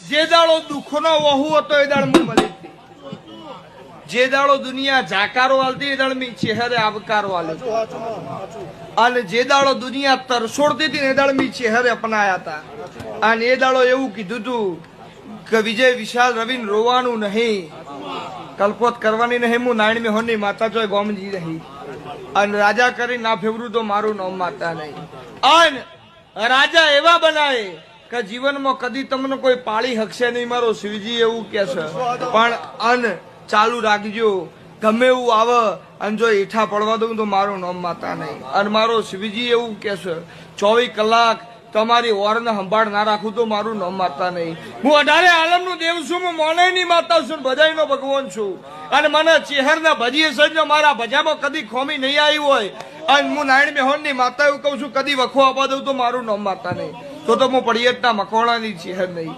જે દાડો દુઃખનો વહુ હતો એ દાડ હું મળી હતી. જે દાડો દુનિયા જાકારો હાલતી એ દાડ મી ચહેરે આવકારો હાલ્યો. અને જે દાડો દુનિયા તરસોડતી હતી ને એ દાડ મી ચહેરે અપનાયા હતા. અને એ દાડો એવું કીધું તું કે વિજય વિશાલ રવિન રોવાનું નહીં, કલ્પોત કરવાની નહીં, હું નાયણ મેં હોની માતા ચોય ગોમજી રહી. અને રાજા કરી ના ફેવરું તો મારું નામ માતા નહીં. અને રાજા એવા બનાવે કે જીવનમાં કદી તમને કોઈ પાળી હકશે નહીં. મારો શિવજી એવું કે છે. પણ અન ચાલુ રાખજો, ગમે એવું આવે અને જો હેઠા પડવા દઉં તો મારું નામ માતા નહીં. અને મારો શિવજી એવું કે છે 24 કલાક તમારી ઓરને સંભાળ ના રાખું તો મારું નામ માતા નહીં. હું 18 આલમનું દેવ છું, હું મોનેની માતા છું, બધાયનો ભગવાન છું. અને મને ચહેરના ભજીએ સજ્જો મારા ભજામાં કદી ખોમી નહીં આવી હોય. અને હું નાયણ મેહોનની માતા એવું કહું છું, કદી વખો આપવા દઉં તો મારું નામ માતા નહીં. તો હું પડિયતના મકોડાની ચહેર નહીં.